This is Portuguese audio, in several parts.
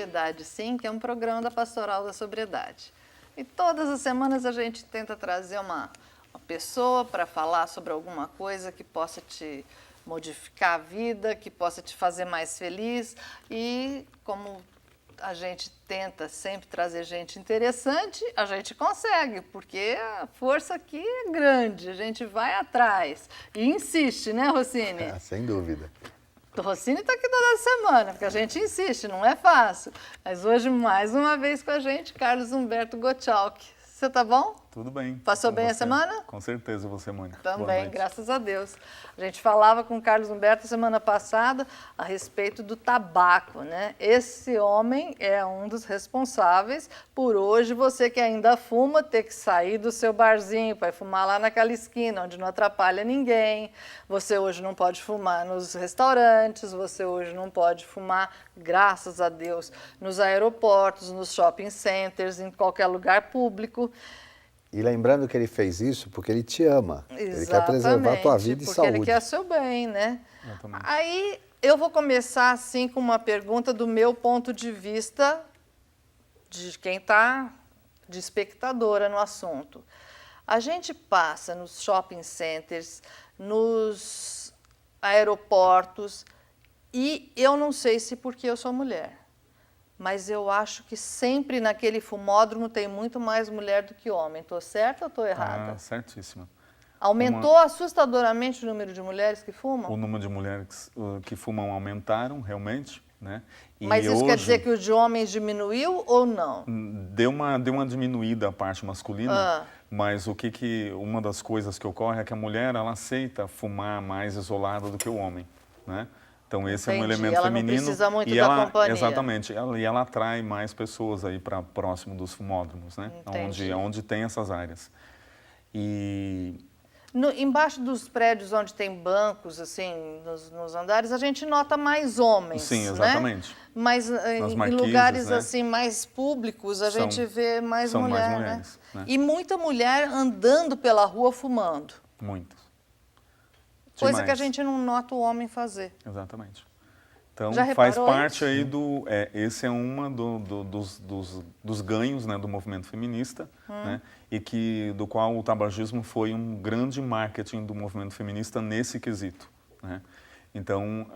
Sobriedade Sim, que é um programa da Pastoral da Sobriedade. E todas as semanas a gente tenta trazer uma pessoa para falar sobre alguma coisa que possa te modificar a vida, que possa te fazer mais feliz. E como a gente tenta sempre trazer gente interessante, a gente consegue, porque a força aqui é grande, a gente vai atrás e insiste, né, Rossini? Sem dúvida. O Rossini está aqui toda semana, porque a gente insiste, não é fácil. Mas hoje, mais uma vez com a gente, Carlos Humberto Gottschalk. Você tá bom? Tudo bem. Passou bem a semana? Com certeza, você, Mônica. Também, graças a Deus. A gente falava com o Carlos Humberto semana passada a respeito do tabaco, né? Esse homem é um dos responsáveis por hoje você que ainda fuma ter que sair do seu barzinho para fumar lá naquela esquina onde não atrapalha ninguém. Você hoje não pode fumar nos restaurantes, você hoje não pode fumar, graças a Deus, nos aeroportos, nos shopping centers, em qualquer lugar público. E lembrando que ele fez isso porque ele te ama. Exatamente, ele quer preservar a tua vida e saúde. porque ele quer seu bem, né? Exatamente. Aí eu vou começar assim com uma pergunta do meu ponto de vista, de quem está de espectadora no assunto. A gente passa nos shopping centers, nos aeroportos, e eu não sei se porque eu sou mulher, mas eu acho que sempre naquele fumódromo tem muito mais mulher do que homem. Estou certa ou estou errada? Certíssima. Aumentou assustadoramente o número de mulheres que fumam? O número de mulheres que fumam aumentaram, realmente, né? E mas isso hoje, quer dizer que o de homens diminuiu ou não? Deu uma diminuída a parte masculina, mas uma das coisas que ocorre é que a mulher, ela aceita fumar mais isolada do que o homem, né? Então esse é um elemento ela feminino. Não precisa muito e da ela, companhia. Exatamente, e ela atrai mais pessoas aí para próximo dos fumódromos, né? Onde tem essas áreas. E embaixo dos prédios onde tem bancos, assim, nos andares, a gente nota mais homens. Sim, exatamente. Né? Mas em lugares, né, assim, mais públicos, a gente vê mais mulheres. Né? E muita mulher andando pela rua fumando. Muitas. Coisa que a gente não nota o homem fazer. Exatamente. Então, faz parte aí esse é uma dos ganhos, né, do movimento feminista, né, e do qual o tabagismo foi um grande marketing do movimento feminista nesse quesito, né. Então,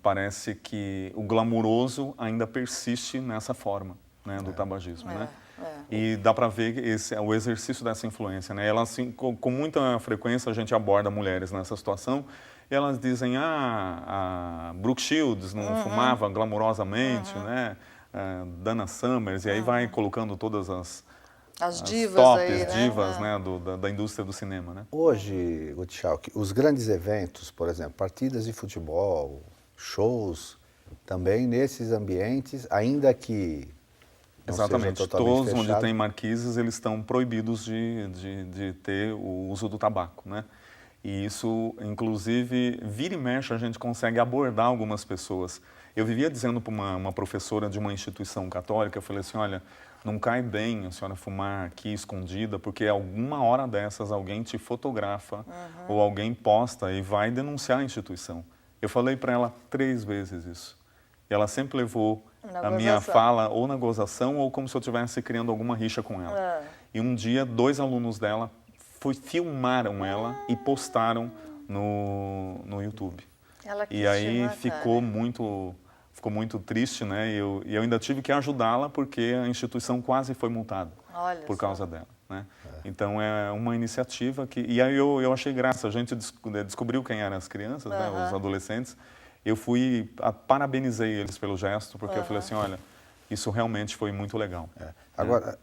parece que o glamuroso ainda persiste nessa forma, né, do tabagismo, né. E dá para ver o exercício dessa influência, né. Ela, assim, com muita frequência a gente aborda mulheres nessa situação. E elas dizem, a Brooke Shields não fumava glamurosamente, né? Dana Summers, e aí vai colocando todas as divas tops, aí, divas, né? Da indústria do cinema, né? Hoje, Gottschalk, os grandes eventos, por exemplo, partidas de futebol, shows, também nesses ambientes, ainda que não Exatamente, seja totalmente todos fechado, onde tem marquises, eles estão proibidos de ter o uso do tabaco, né? E isso, inclusive, vira e mexe, a gente consegue abordar algumas pessoas. Eu vivia dizendo para uma professora de uma instituição católica, eu falei assim, olha, não cai bem a senhora fumar aqui escondida, porque alguma hora dessas alguém te fotografa ou alguém posta e vai denunciar a instituição. Eu falei para ela 3 vezes isso. E ela sempre levou a minha fala ou na gozação ou como se eu estivesse criando alguma rixa com ela. E um dia, 2 alunos dela filmaram ela e postaram no YouTube. E aí ficou muito triste, né? E eu ainda tive que ajudá-la porque a instituição quase foi multada por causa dela, né? Então é uma iniciativa que... E aí eu achei graça, a gente descobriu quem eram as crianças, né? Os adolescentes. Eu parabenizei eles pelo gesto, porque eu falei assim, olha, isso realmente foi muito legal. Agora,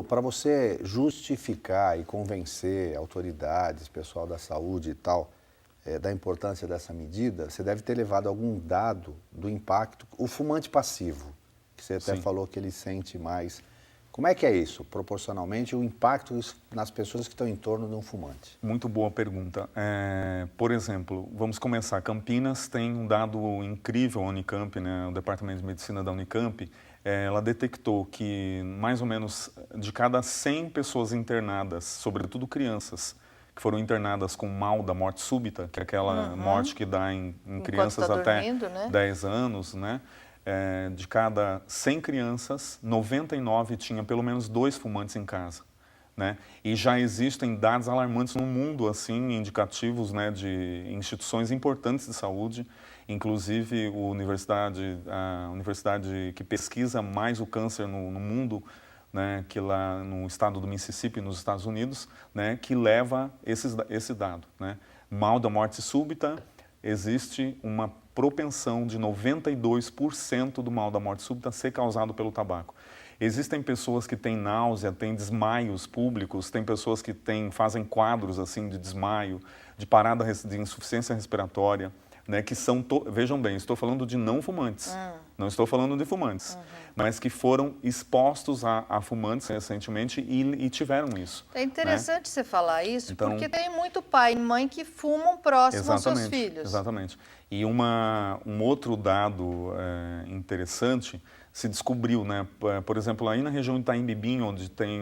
para você justificar e convencer autoridades, pessoal da saúde e tal, da importância dessa medida, você deve ter levado algum dado do impacto, o fumante passivo, que você até falou que ele sente mais. Como é que é isso, proporcionalmente, o impacto nas pessoas que estão em torno de um fumante? Muito boa pergunta. Por exemplo, vamos começar. Campinas tem um dado incrível, a Unicamp, né, o Departamento de Medicina da Unicamp, ela detectou que mais ou menos de cada 100 pessoas internadas, sobretudo crianças, que foram internadas com mal da morte súbita, que é aquela morte que dá em crianças até 10 anos, né? de cada 100 crianças, 99 tinha pelo menos 2 fumantes em casa. Né? E já existem dados alarmantes no mundo, assim, indicativos, né, de instituições importantes de saúde, inclusive a universidade que pesquisa mais o câncer no mundo, né, que lá no estado do Mississippi, nos Estados Unidos, né, que leva esse dado. Né? Mal da morte súbita, existe uma propensão de 92% do mal da morte súbita ser causado pelo tabaco. Existem pessoas que têm náusea, têm desmaios públicos, tem pessoas que fazem quadros assim de desmaio, de parada de insuficiência respiratória, né, que são, vejam bem, estou falando de não fumantes, não estou falando de fumantes, mas que foram expostos a fumantes recentemente e tiveram isso. É interessante, né, você falar isso, então, porque tem muito pai e mãe que fumam próximo aos seus filhos. Exatamente. E um outro dado interessante se descobriu, né? Por exemplo, aí na região de Itaim-Bibi, onde tem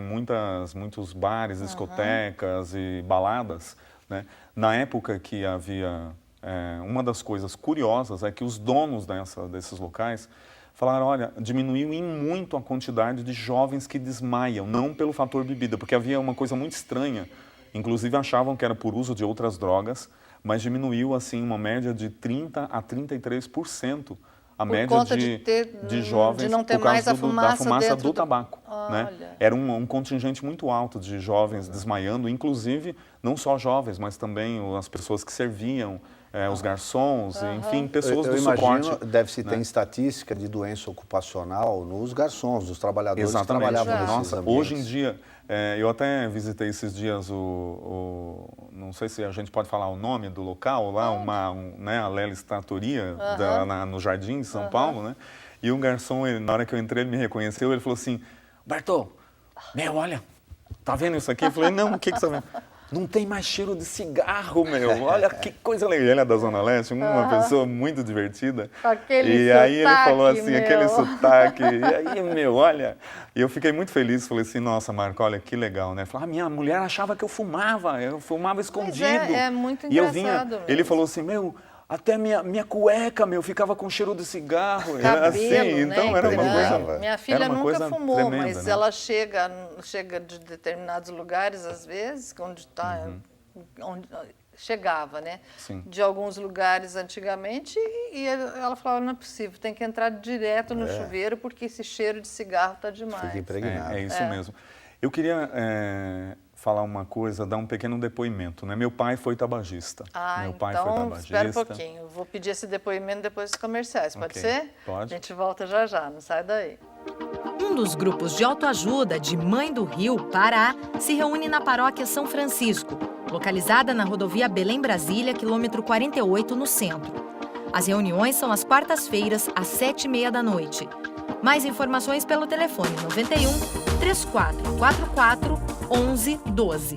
muitos bares, discotecas e baladas, né? Na época que havia... uma das coisas curiosas é que os donos desses locais falaram, olha, diminuiu em muito a quantidade de jovens que desmaiam, não pelo fator bebida, porque havia uma coisa muito estranha, inclusive achavam que era por uso de outras drogas, mas diminuiu assim uma média de 30% a 33% a média de jovens de não ter por causa mais a da fumaça do do tabaco. Né? Era um contingente muito alto de jovens desmaiando, inclusive não só jovens, mas também as pessoas que serviam, os garçons, enfim, pessoas do suporte. Eu imagino, deve-se ter estatística de doença ocupacional nos garçons, dos trabalhadores Exatamente. que trabalhavam nesses ambientes. Hoje em dia, eu até visitei esses dias não sei se a gente pode falar o nome do local lá, né, a Lelis Trattoria, no Jardim de São Paulo, né? E um garçom, na hora que eu entrei, ele me reconheceu, ele falou assim, Bartô, meu, olha, tá vendo isso aqui? Eu falei, não, o que você tá vendo? Não tem mais cheiro de cigarro, meu. Olha que coisa legal. Ele é da Zona Leste, uma pessoa muito divertida. Aquele e aí ele falou assim, meu. aquele sotaque. E aí, meu, olha. E eu fiquei muito feliz. Falei assim, nossa, Marco, olha que legal, né? Falei, minha mulher achava que eu fumava escondido. É muito engraçado. E eu vinha, ele falou assim, meu, até minha cueca, meu, ficava com cheiro de cigarro. Cabelo, assim, então né? era uma coisa. Minha filha nunca fumou, tremenda, mas né? ela chega de determinados lugares, às vezes, onde está, chegava, né? Sim. De alguns lugares antigamente, e ela falava, não é possível, tem que entrar direto no chuveiro, porque esse cheiro de cigarro está demais. Fica impregnado. É isso mesmo. Eu queria falar uma coisa, dar um pequeno depoimento, né? Meu pai foi tabagista. Meu pai foi tabagista. Espera um pouquinho. Eu vou pedir esse depoimento depois dos comerciais, pode ser? Pode. A gente volta já, não sai daí. Um dos grupos de autoajuda de Mãe do Rio, Pará, se reúne na paróquia São Francisco, localizada na rodovia Belém-Brasília, quilômetro 48, no centro. As reuniões são às quartas-feiras, às 7h30 da noite. Mais informações pelo telefone 91 3444 1112.